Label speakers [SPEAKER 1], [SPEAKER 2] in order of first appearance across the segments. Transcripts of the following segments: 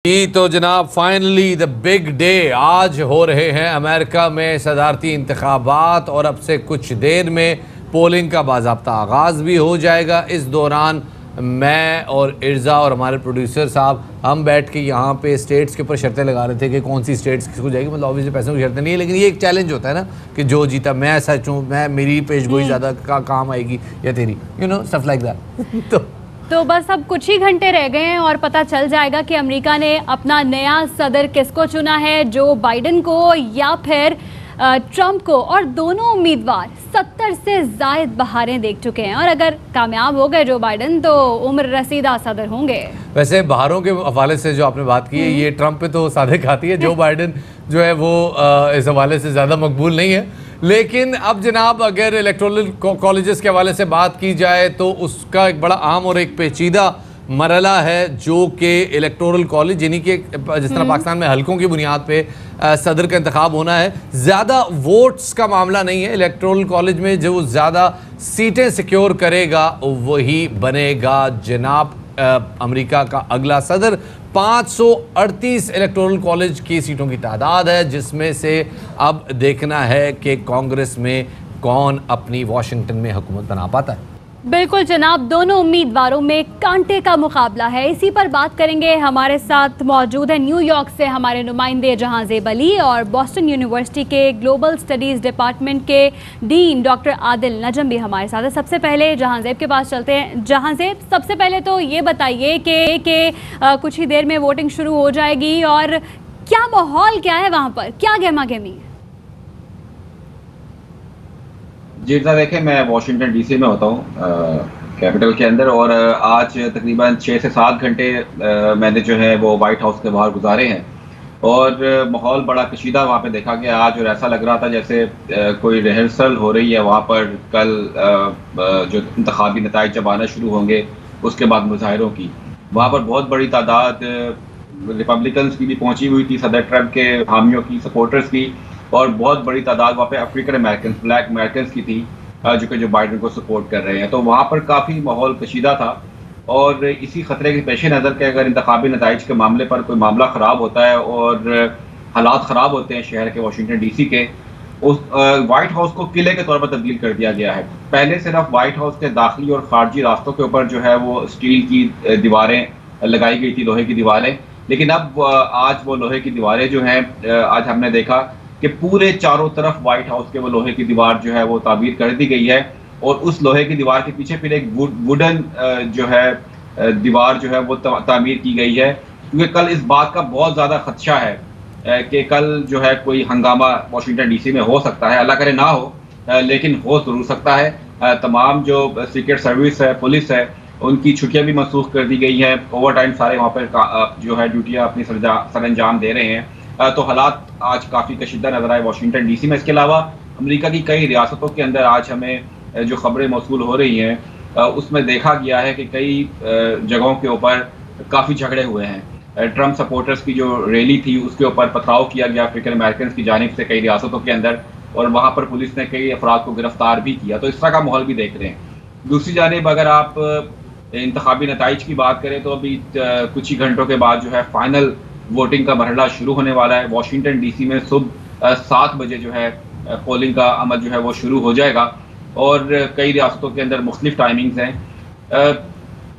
[SPEAKER 1] जी तो जनाब finally the big day आज हो रहे हैं अमेरिका में सदारती इंतखाबात और अब से कुछ देर में पोलिंग का बाज़ाब्ता आगाज़ भी हो जाएगा। इस दौरान मैं और इर्ज़ा और हमारे प्रोड्यूसर साहब हम बैठ के यहाँ पे स्टेट्स के ऊपर शर्तें लगा रहे थे कि कौन सी स्टेट्स किसको जाएगी। मतलब ऑब्वियसली पैसों की शर्तें नहीं है, लेकिन ये एक चैलेंज होता है ना कि जो जीता मैं सच हूँ, मैं मेरी पेशगोई ज़्यादा काम आएगी या तेरी स्टफ लाइक दैट।
[SPEAKER 2] तो बस अब कुछ ही घंटे रह गए हैं और पता चल जाएगा कि अमेरिका ने अपना नया सदर किसको चुना है, जो बाइडेन को या फिर ट्रंप को। और दोनों उम्मीदवार 70 से ज़ायद बहारें देख चुके हैं और अगर कामयाब हो गए जो बाइडेन तो उम्र रसीदा सदर होंगे।
[SPEAKER 1] वैसे बहारों के हवाले से जो आपने बात की है ये ट्रंप पे तो सादे खाती है, जो बाइडेन जो है वो इस हवाले से ज़्यादा मकबूल नहीं है। लेकिन अब जनाब अगर इलेक्टोरल कॉलेजेस के हवाले से बात की जाए तो उसका एक बड़ा अहम और एक पेचीदा मरला है जो कि इलेक्टोरल कॉलेज यानी कि जिस तरह पाकिस्तान में हलकों की बुनियाद पे सदर का इंतखाब होना है, ज़्यादा वोट्स का मामला नहीं है। इलेक्टोरल कॉलेज में जो ज़्यादा सीटें सिक्योर करेगा वही बनेगा जनाब अमेरिका का अगला सदर। 538 इलेक्टोरल कॉलेज की सीटों की तादाद है, जिसमें से अब देखना है कि कांग्रेस में कौन अपनी वाशिंगटन में हुकूमत बना पाता है।
[SPEAKER 2] बिल्कुल जनाब, दोनों उम्मीदवारों में कांटे का मुकाबला है। इसी पर बात करेंगे। हमारे साथ मौजूद है न्यूयॉर्क से हमारे नुमाइंदे जहांजेब अली और बॉस्टन यूनिवर्सिटी के ग्लोबल स्टडीज़ डिपार्टमेंट के डीन डॉक्टर आदिल नजम भी हमारे साथ है। सबसे पहले जहांजेब के पास चलते हैं। जहांजेब, सबसे पहले तो ये बताइए कि कुछ ही देर में वोटिंग शुरू हो जाएगी और क्या माहौल क्या है वहाँ पर, क्या गहमा गहमी है?
[SPEAKER 3] जी देखें, मैं वाशिंगटन डीसी में होता हूँ, कैपिटल के अंदर, और आज तकरीबन 6 से 7 घंटे मैंने जो है वो वाइट हाउस के बाहर गुजारे हैं और माहौल बड़ा कशीदा वहाँ पे देखा गया आज। और ऐसा लग रहा था जैसे कोई रिहर्सल हो रही है वहाँ पर। कल जो इंतखाबी नताइज जब आना शुरू होंगे उसके बाद मुजाहिरों की वहाँ पर बहुत बड़ी तादाद रिपब्लिकन्स की भी पहुँची हुई थी, सदर ट्रंप के हामियों की, सपोर्टर्स की, और बहुत बड़ी तादाद वहाँ पे अफ्रीकन अमेरिकन, ब्लैक अमेरिकन की थी जो बाइडेन को सपोर्ट कर रहे हैं। तो वहाँ पर काफ़ी माहौल कशीदा था और इसी खतरे के पेश नज़र के अगर इंतखाबी नताइज के मामले पर कोई मामला ख़राब होता है और हालात ख़राब होते हैं शहर के वाशिंगटन डीसी के, उस वाइट हाउस को किले के तौर पर तब्दील कर दिया गया है। पहले सिर्फ वाइट हाउस के दाखिली और खारजी रास्तों के ऊपर जो है वो स्टील की दीवारें लगाई गई थी, लोहे की दीवारें, लेकिन अब आज वो लोहे की दीवारें जो हैं, आज हमने देखा कि पूरे चारों तरफ व्हाइट हाउस के वो लोहे की दीवार जो है वो ताबीर कर दी गई है और उस लोहे की दीवार के पीछे फिर एक वुडन जो है दीवार जो है वो तामीर की गई है, क्योंकि कल इस बात का बहुत ज़्यादा खदशा है कि कल जो है कोई हंगामा वाशिंगटन डीसी में हो सकता है। अल्लाह करे ना हो, लेकिन हो ज़रूर सकता है। तमाम जो सीक्रेट सर्विस है, पुलिस है, उनकी छुट्टियाँ भी मनसूख कर दी गई हैं। ओवर टाइम सारे वहाँ पर जो है ड्यूटियाँ अपनी सर अंजाम दे रहे हैं। तो हालात आज काफ़ी कशीदा नजर आए वाशिंगटन डीसी में। इसके अलावा अमेरिका की कई रियासतों के अंदर आज हमें जो खबरें मौसूल हो रही हैं उसमें देखा गया है कि कई जगहों के ऊपर काफ़ी झगड़े हुए हैं। ट्रंप सपोर्टर्स की जो रैली थी उसके ऊपर पथराव किया गया अफ्रीकन अमेरिकन की जानिब से कई रियासतों के अंदर, और वहाँ पर पुलिस ने कई अफराद को गिरफ्तार भी किया। तो इस तरह का माहौल भी देख रहे हैं। दूसरी जानिब अगर आप इंतखाबी नताइज की बात करें तो अभी कुछ ही घंटों के बाद जो है फाइनल वोटिंग का मरहला शुरू होने वाला है। वाशिंगटन डीसी में सुबह 7 बजे जो है पोलिंग का अमल जो है वो शुरू हो जाएगा और कई रियासतों के अंदर मुख्तलिफ टाइमिंग्स हैं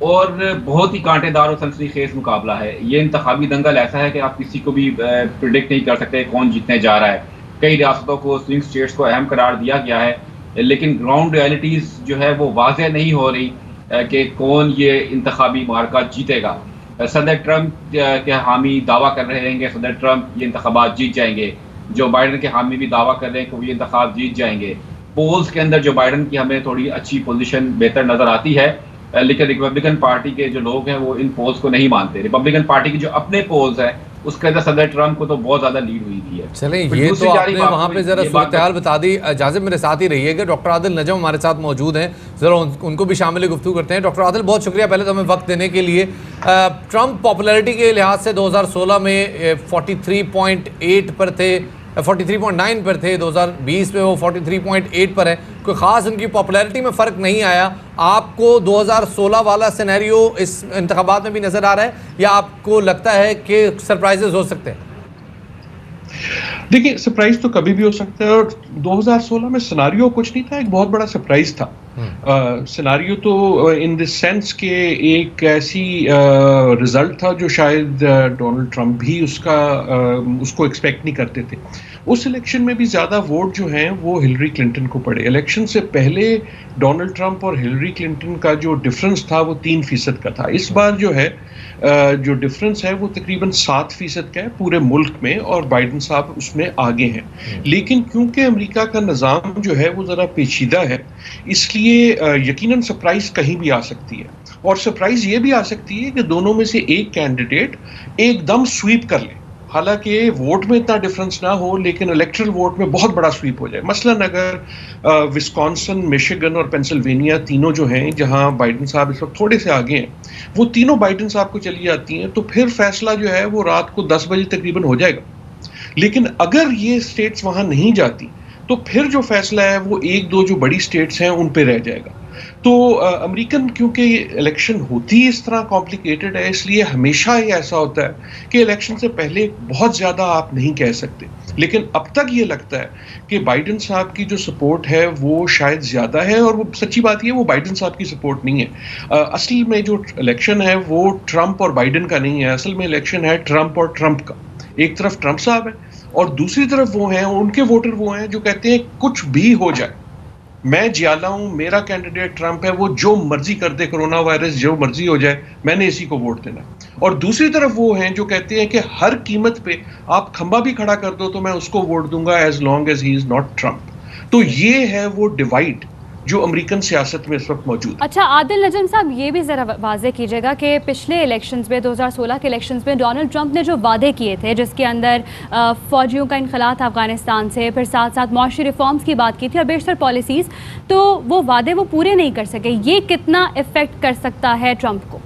[SPEAKER 3] और बहुत ही कांटेदार और सनसनीखेज मुकाबला है। ये इंतखाबी दंगल ऐसा है कि आप किसी को भी प्रिडिक्ट नहीं कर सकते कौन जीतने जा रहा है। कई रियासतों को, स्विंग स्टेट्स को अहम करार दिया गया है, लेकिन ग्राउंड रियलिटीज़ जो है वो वाज़ेह नहीं हो रही कि कौन ये इंतखाबी मार्का जीतेगा। सदर ट्रंप के हामी दावा कर रहे हैं कि सदर ट्रंप ये इंतखाबात जीत जाएंगे। जो बाइडेन के हामी भी दावा कर रहे हैं कि वो ये इंतखाब जीत जाएंगे। पोल्स के अंदर जो बाइडेन की हमें थोड़ी अच्छी पोजीशन बेहतर नज़र आती है, लेकिन रिपब्लिकन पार्टी के जो लोग हैं वो इन पोल्स को नहीं मानते। रिपब्लिकन पार्टी के जो अपने पोल्स हैं उसके अंदर सदर ट्रंप को तो बहुत ज़्यादा लीड हुई थी है।
[SPEAKER 1] चलें, ये तो आपने वहाँ पे ज़रा सूरत-ए-हाल बता दी। जाज़िब मेरे साथ ही रहिएगा। डॉक्टर आदिल नजम हमारे साथ मौजूद हैं, ज़रा उनको भी शामिल गुफ्तगू करते हैं। डॉक्टर आदिल, बहुत शुक्रिया पहले तो हमें वक्त देने के लिए। ट्रंप पॉपुलैरिटी के लिहाज से 2016 में 43.8 पर थे, 43.9 पर थे, 2020 में वो 43.8 पर है। कोई ख़ास उनकी पॉपुलैरिटी में फ़र्क नहीं आया। आपको 2016 वाला सिनेरियो इस इंतखाबात में भी नज़र आ रहा है, या आपको लगता है कि सरप्राइजेस हो सकते हैं?
[SPEAKER 4] देखिए, सरप्राइज तो कभी भी हो सकता है, और 2016 में सिनारियो कुछ नहीं था, एक बहुत बड़ा सरप्राइज था। सिनारियो तो इन द सेंस के एक ऐसी रिजल्ट था जो शायद डोनाल्ड ट्रंप भी उसको एक्सपेक्ट नहीं करते थे। उस इलेक्शन में भी ज़्यादा वोट जो हैं वो हिलरी क्लिंटन को पड़े। इलेक्शन से पहले डोनाल्ड ट्रंप और हिलरी क्लिंटन का जो डिफरेंस था वो 3% का था। इस बार जो है जो डिफरेंस है वो तकरीबन 7% का है पूरे मुल्क में, और बाइडन साहब उसमें आगे हैं। लेकिन क्योंकि अमेरिका का निज़ाम जो है वो ज़रा पेचीदा है, इसलिए यकीनन सरप्राइज कहीं भी आ सकती है। और सरप्राइज ये भी आ सकती है कि दोनों में से एक कैंडिडेट एकदम स्वीप कर ले। हालांकि वोट में इतना डिफरेंस ना हो, लेकिन इलेक्टरल वोट में बहुत बड़ा स्वीप हो जाए। मसलन अगर विस्कॉन्सिन, मिशिगन और पेंसिल्वेनिया तीनों जो हैं जहां बाइडन साहब इस वक्त थोड़े से आगे हैं, वो तीनों बाइडन साहब को चली जाती हैं, तो फिर फैसला जो है वो रात को 10 बजे तकरीबन हो जाएगा। लेकिन अगर ये स्टेट्स वहां नहीं जाती तो फिर जो फैसला है वो 1-2 जो बड़ी स्टेट्स हैं उन पे रह जाएगा। तो अमेरिकन क्योंकि इलेक्शन होती इस तरह कॉम्प्लिकेटेड है, इसलिए हमेशा ये ऐसा होता है कि इलेक्शन से पहले बहुत ज़्यादा आप नहीं कह सकते। लेकिन अब तक ये लगता है कि बाइडन साहब की जो सपोर्ट है वो शायद ज़्यादा है, और वो सच्ची बात ये वो बाइडन साहब की सपोर्ट नहीं है। असल में जो इलेक्शन है वो ट्रंप और बाइडन का नहीं है, असल में इलेक्शन है ट्रंप और ट्रंप का। एक तरफ ट्रंप साहब है और दूसरी तरफ वो हैं, उनके वोटर वो हैं जो कहते हैं कुछ भी हो जाए, मैं जियाला हूं, मेरा कैंडिडेट ट्रंप है, वो जो मर्जी कर दे, कोरोना वायरस जो मर्जी हो जाए, मैंने इसी को वोट देना। और दूसरी तरफ वो हैं जो कहते हैं कि हर कीमत पे आप खंबा भी खड़ा कर दो तो मैं उसको वोट दूंगा as long as he is not Trump. तो ये है वो डिवाइड जो अमेरिकन सियासत में इस वक्त मौजूद है।
[SPEAKER 2] अच्छा, आदिल नजम साहब, ये भी ज़रा वाज़े कीजिएगा कि पिछले इलेक्शंस में 2016 के इलेक्शंस में डोनाल्ड ट्रंप ने जो वादे किए थे, जिसके अंदर फ़ौजियों का इनखला था अफगानिस्तान से, फिर साथ साथ मौशी रिफॉर्म्स की बात की थी और बेशतर पॉलिसीज़, तो वो वादे वो पूरे नहीं कर सके। ये कितना इफ़ेक्ट कर सकता है ट्रंप को?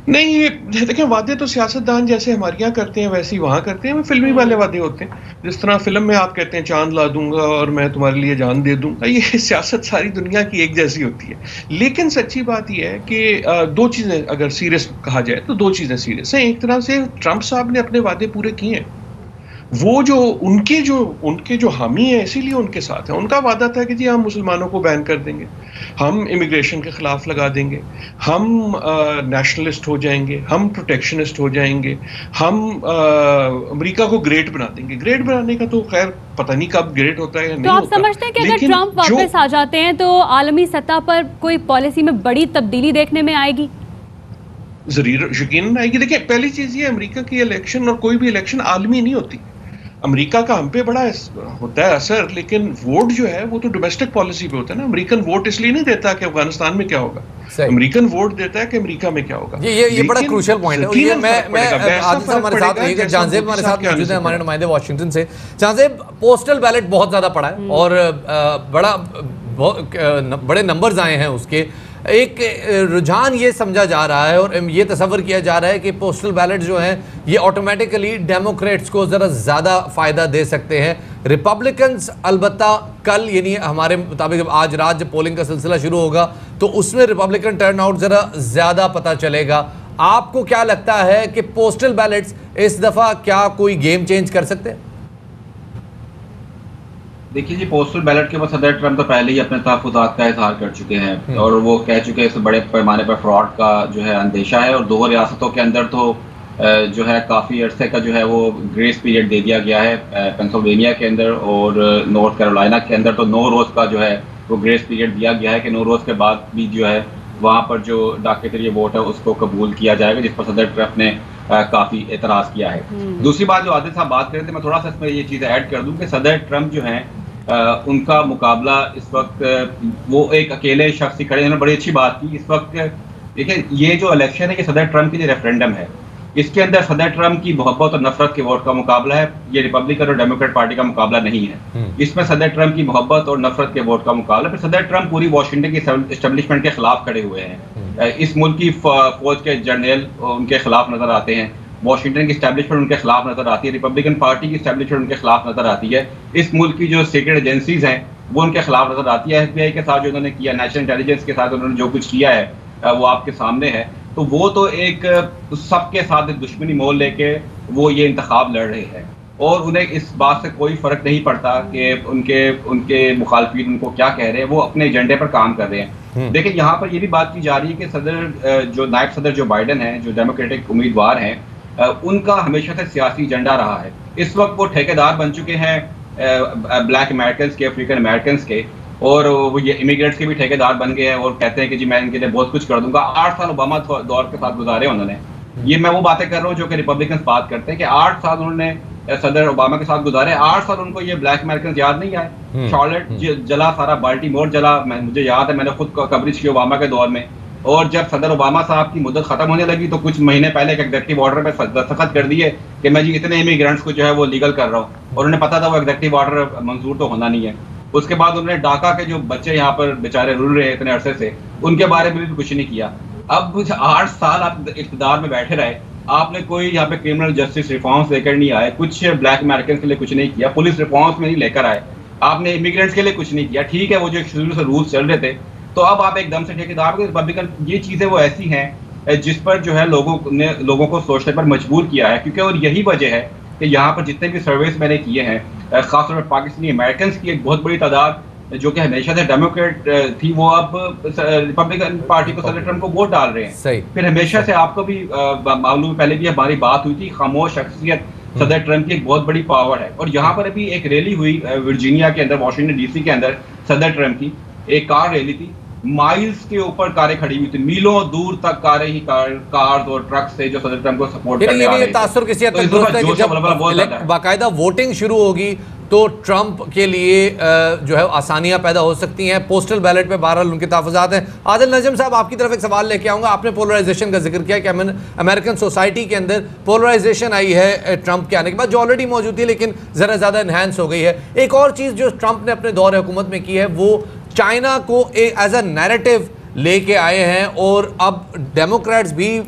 [SPEAKER 4] नहीं, ये देखिए, वादे तो सियासतदान जैसे हमारे यहाँ करते हैं वैसे ही वहाँ करते हैं। वो फिल्मी वाले वादे होते हैं, जिस तरह फिल्म में आप कहते हैं चांद ला दूंगा और मैं तुम्हारे लिए जान दे दूंगा। ये सियासत सारी दुनिया की एक जैसी होती है। लेकिन सच्ची बात यह है कि दो चीज़ें अगर सीरियस कहा जाए तो दो चीज़ें सीरियस हैं। एक तरह से ट्रंप साहब ने अपने वादे पूरे किए हैं। वो जो उनके जो हामी है इसीलिए उनके साथ हैं। उनका वादा था कि जी हम मुसलमानों को बैन कर देंगे, हम इमिग्रेशन के खिलाफ लगा देंगे, हम नेशनलिस्ट हो जाएंगे, हम प्रोटेक्शनिस्ट हो जाएंगे, हम अमेरिका को ग्रेट बना देंगे। ग्रेट बनाने का तो खैर पता नहीं कब ग्रेट होता है या नहीं होता।
[SPEAKER 2] तो आप समझते हैं कि अगर ट्रंप वापस आ जाते हैं तो आलमी सतह पर कोई पॉलिसी में बड़ी तब्दीली देखने में आएगी?
[SPEAKER 4] जरूर यकीन आएगी। देखिए, पहली चीज ये, अमेरिका की इलेक्शन और कोई भी इलेक्शन आलमी नहीं होती। अमेरिका का हम पे बड़ा होता है असर, लेकिन वोट जो है वो तो डोमेस्टिक पॉलिसी पे होता है ना। अमेरिकन वोट इसलिए नहीं देता कि अफगानिस्तान में क्या होगा, अमेरिकन वोट देता है कि अमेरिका में क्या होगा।
[SPEAKER 1] ये बड़ा क्रूशियल पॉइंट है। ये मैं आदिल साहब हमारे साथ नहीं, जानजेब हमारे साथ मौजूद है, हमारे नुमाइंदे वाशिंगटन से। जानजेब, पोस्टल बैलेट बहुत ज्यादा पड़ा है और बड़े नंबर्स आए हैं उसके। एक रुझान ये समझा जा रहा है और ये तसव्वुर किया जा रहा है कि पोस्टल बैलेट जो हैं ये ऑटोमेटिकली डेमोक्रेट्स को ज़रा ज़्यादा फ़ायदा दे सकते हैं। रिपब्लिकन्स अलबत्ता कल, यानी हमारे मुताबिक आज रात जब पोलिंग का सिलसिला शुरू होगा तो उसमें रिपब्लिकन टर्नआउट ज़रा ज़्यादा पता चलेगा। आपको क्या लगता है कि पोस्टल बैलेट्स इस दफ़ा क्या कोई गेम चेंज कर सकते हैं?
[SPEAKER 3] देखिए जी, पोस्टल बैलेट के ऊपर सदर ट्रंप तो पहले ही अपने तहफ़्फ़ुज़ात का इज़हार कर चुके हैं और वो कह चुके हैं इस बड़े पैमाने पर फ्रॉड का जो है अंदेशा है। और 2 रियासतों के अंदर तो जो है काफ़ी अरसे का जो है वो ग्रेस पीरियड दे दिया गया है। पेंसिल्वेनिया के अंदर और नॉर्थ कैरोलिना के अंदर तो 9 रोज़ का जो है वो ग्रेस पीरियड दिया गया है कि 9 रोज़ के बाद भी जो है वहाँ पर जो डाक के जरिए वोट है उसको कबूल किया जाएगा, जिस पर सदर ट्रंप ने काफ़ी एतराज़ किया है। दूसरी बात जो आदिल साहब बात कर रहे थे, मैं थोड़ा सा इसमें ये चीज़ ऐड कर दूँ कि सदर ट्रंप जो हैं उनका मुकाबला इस वक्त वो एक अकेले शख्स ही खड़े हैं। बड़ी अच्छी बात की। इस वक्त देखिए, ये जो इलेक्शन है कि सदर ट्रंप की जो रेफरेंडम है, इसके अंदर सदर ट्रंप की मोहब्बत और नफरत के वोट का मुकाबला है। ये रिपब्लिकन और डेमोक्रेट पार्टी का मुकाबला नहीं है। इसमें सदर ट्रंप की मोहब्बत और नफरत के वोट का मुकाबला। फिर सदर ट्रंप पूरी वाशिंगटन की एस्टेब्लिशमेंट के खिलाफ खड़े हुए हैं। इस मुल्क की फौज के जनरल उनके खिलाफ नजर आते हैं। वॉशिंगटन की स्टैब्लिशमेंट उनके खिलाफ नजर आती है, रिपब्लिकन पार्टी की स्टैब्लिशमेंट उनके खिलाफ नजर आती है, इस मुल्क की जो सीक्रेट एजेंसीज हैं वो उनके खिलाफ नजर आती है। FBI के साथ जो उन्होंने किया, नेशनल इंटेलिजेंस के साथ उन्होंने जो कुछ किया है वो आपके सामने है। तो वो तो एक सबके साथ एक दुश्मनी मोल लेके वो ये इंतखाब लड़ रहे हैं और उन्हें इस बात से कोई फर्क नहीं पड़ता कि उनके मुखालफिन उनको क्या कह रहे हैं, वो अपने एजेंडे पर काम कर रहे हैं। लेकिन यहाँ पर ये भी बात की जा रही है कि नायब सदर जो बाइडन है, जो डेमोक्रेटिक उम्मीदवार हैं, उनका हमेशा से सियासी एजेंडा रहा है। इस वक्त वो ठेकेदार बन चुके हैं ब्लैक अमेरिकन के, अफ्रीकन अमेरिकन के, और वो ये इमिग्रेंट्स के भी ठेकेदार बन गए हैं और कहते हैं कि जी मैं इनके लिए बहुत कुछ कर दूंगा। 8 साल ओबामा दौर के साथ गुजारे उन्होंने। ये मैं वो बातें कर रहा हूँ जो कि रिपब्लिकन बात करते हैं कि 8 साल उन्होंने सदर ओबामा के साथ गुजारे। 8 साल उनको ये ब्लैक अमेरिकन याद नहीं आए। शॉर्लेट जला, सारा बाल्टीमोर जला, मुझे याद है, मैंने खुद कवरेज की ओबामा के दौर में। और जब सदर ओबामा साहब की मुद्दत खत्म होने लगी तो कुछ महीने पहले एक एग्जेक्टिव ऑर्डर पे दस्तखत कर दिए कि मैं जी इतने इमिग्रेंट्स को जो है वो लीगल कर रहा हूँ, और उन्हें पता था वो एग्जेक्टिव ऑर्डर मंजूर तो होना नहीं है। उसके बाद उन्होंने डाका के जो बच्चे यहाँ पर बेचारे रुल रहे हैं इतने अरसे से, उनके बारे में भी कुछ नहीं किया। अब 8 साल आप इक़्तिदार में बैठे रहे, आपने कोई यहाँ पे क्रिमिनल जस्टिस रिफॉर्म्स लेकर नहीं आए, कुछ ब्लैक अमेरिकन के लिए कुछ नहीं किया, पुलिस रिफॉर्म्स में नहीं लेकर आए, आपने इमिग्रेंट्स के लिए कुछ नहीं किया। ठीक है, वो जो शुरू से रूल्स चल रहे थे, तो अब आप एकदम से ठेकेदार को, रिपब्लिकन, ये चीजें वो ऐसी हैं जिस पर जो है लोगों को सोचने पर मजबूर किया है। क्योंकि और यही वजह है कि यहाँ पर जितने भी सर्वेस मैंने किए हैं, खासतौर पर पाकिस्तानी अमेरिकन की एक बहुत बड़ी तादाद जो कि हमेशा से डेमोक्रेट थी, वो अब रिपब्लिकन पार्टी को, सदर ट्रम्प को वोट डाल रहे हैं।
[SPEAKER 1] सही।
[SPEAKER 3] फिर हमेशा से आपको भी मालूम, पहले भी हमारी बात हुई थी, खामोश शख्सियत सदर ट्रम्प की एक बहुत बड़ी पावर है। और यहाँ पर अभी एक रैली हुई वर्जीनिया के अंदर, वॉशिंगटन DC के अंदर, सदर ट्रम्प की एक कार रैली थी। माइल्स के ऊपर कारें खड़ी हुई थी, मीलों दूर तक कारें ही कार्स और ट्रक से जो सदर ट्रम्प को सपोर्ट करने आ रहे थे।
[SPEAKER 1] तासुर किसी हद तक दुरुस्त है कि जब बाकायदा वोटिंग शुरू होगी तो ट्रंप के लिए जो है आसानियां पैदा हो सकती हैं। पोस्टल बैलेट पे बहरहाल उनके तहफ़्फ़ुज़ात हैं। आदिल नजम साहब, आपकी तरफ एक सवाल लेके आऊँगा। आपने पोलराइजेशन का जिक्र किया कि अमेरिकन सोसाइटी के अंदर पोलराइजेशन आई है ट्रंप के आने के बाद, जो ऑलरेडी मौजूद थी लेकिन ज़रा ज़्यादा इन्हांस हो गई है। एक और चीज़ जो ट्रंप ने अपने दौर हुकूमत में की है, वो चाइना को एज अ नैरेटिव लेके आए हैं, और अब डेमोक्रेट्स भी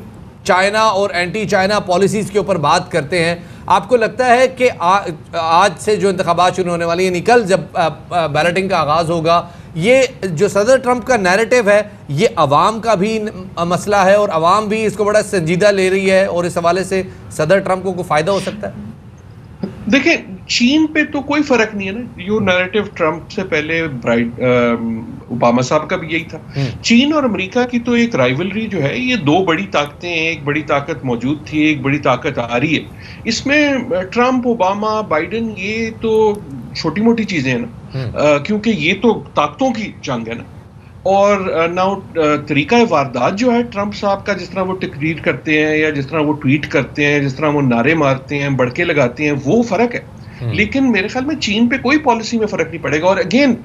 [SPEAKER 1] चाइना और एंटी चाइना पॉलिसीज़ के ऊपर बात करते हैं। आपको लगता है कि आज से जो इंतखाबात शुरू होने वाली है, कल जब बैलेटिंग का आगाज़ होगा, ये जो सदर ट्रंप का नैरेटिव है, ये अवाम का भी मसला है और अवाम भी इसको बड़ा संजीदा ले रही है, और इस हवाले से सदर ट्रंप को कोई फ़ायदा हो सकता है?
[SPEAKER 4] देखिए, चीन पे तो कोई फर्क नहीं है ना। यो नैरेटिव ट्रंप से पहले ओबामा साहब का भी यही था। चीन और अमेरिका की तो एक राइवलरी जो है, ये दो बड़ी ताकतें हैं, एक बड़ी ताकत मौजूद थी, एक बड़ी ताकत आ रही है। इसमें ट्रंप, ओबामा, बाइडेन, ये तो छोटी मोटी चीजें हैं ना, क्योंकि ये तो ताकतों की जंग है ना। और नाउ तरीका वारदात जो है ट्रंप साहब का, जिस तरह वो तकरीर करते हैं या जिस तरह वो ट्वीट करते हैं, जिस तरह वो नारे मारते हैं, बड़के लगाते हैं, वो फर्क है। लेकिन मेरे ख्याल में चीन पे कोई पॉलिसी में फर्क नहीं पड़ेगा। और अगेन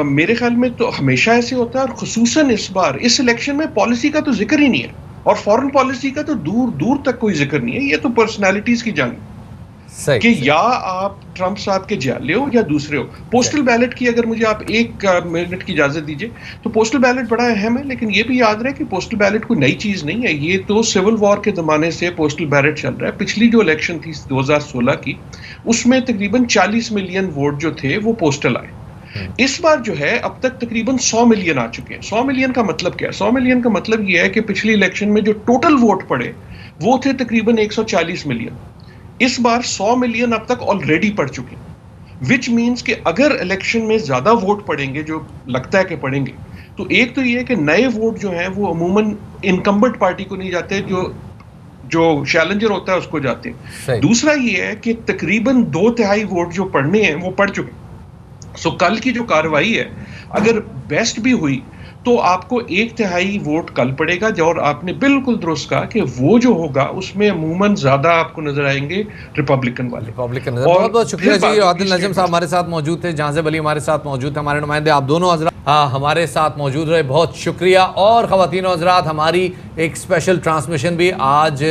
[SPEAKER 4] मेरे ख्याल में तो हमेशा ऐसे होता है, और खुसूसन इस बार इस इलेक्शन में पॉलिसी का तो जिक्र ही नहीं है, और फॉरेन पॉलिसी का तो दूर दूर तक कोई जिक्र नहीं है। ये तो पर्सनैलिटीज की जंग कि या आप ट्रंप साहब के जाले हो या दूसरे हो। पोस्टल बैलेट की अगर मुझे आप 1 मिनट की इजाजत दीजिए, तो पोस्टल बैलेट बड़ा अहम है, लेकिन ये भी याद रहे कि पोस्टल बैलेट कोई नई चीज नहीं है। ये तो सिविल वॉर के जमाने से पोस्टल बैलेट चल रहा है। पिछली जो इलेक्शन थी 2016 की, उसमें तकरीबन 40 मिलियन वोट जो थे वो पोस्टल आए। इस बार जो है अब तक तकरीबन 100 मिलियन आ चुके हैं। 100 मिलियन का मतलब क्या है? 100 मिलियन का मतलब ये है कि पिछली इलेक्शन में जो टोटल वोट पड़े वो थे तकरीबन 140 मिलियन। इस बार 100 मिलियन अब तक ऑलरेडी पड़ चुके हैं, विच मीन्स कि अगर इलेक्शन में ज्यादा वोट पड़ेंगे, जो लगता है कि पड़ेंगे, तो एक तो ये है कि नए वोट जो हैं वो अमूमन इनकम्बेंट पार्टी को नहीं जाते, जो चैलेंजर होता है उसको जाते हैं। दूसरा ये है कि तकरीबन 2/3 वोट जो पड़ने हैं वो पड़ चुके। सो कल की जो कार्रवाई है, अगर बेस्ट भी हुई तो आपको 1/3 वोट कल पड़ेगा, और आपने बिल्कुल दुरुस्त कहा कि वो जो होगा उसमें अमूमन ज्यादा आपको नजर आएंगे रिपब्लिकन वाले।
[SPEAKER 1] बहुत बहुत शुक्रिया जी। आदिल नजम साहब हमारे साथ मौजूद थे, जाज़ेब अली हमारे साथ मौजूद थे, हमारे नुमाइंदे आप दोनों हजरात हमारे साथ मौजूद रहे, बहुत शुक्रिया। और ख़वातीन हजरात, हमारी एक स्पेशल ट्रांसमिशन भी आज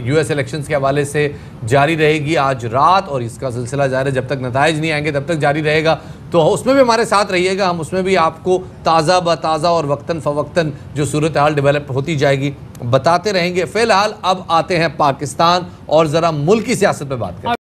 [SPEAKER 1] US इलेक्शंस के हवाले से जारी रहेगी आज रात, और इसका सिलसिला जारी, जब तक नताइज नहीं आएंगे तब तक जारी रहेगा। तो उसमें भी हमारे साथ रहिएगा, हम उसमें भी आपको ताज़ा ब ताज़ा और वक्तन फ़वक्तन जो सूरत हाल डेवलप होती जाएगी बताते रहेंगे। फ़िलहाल अब आते हैं पाकिस्तान और ज़रा मुल्क की सियासत पे बात करें।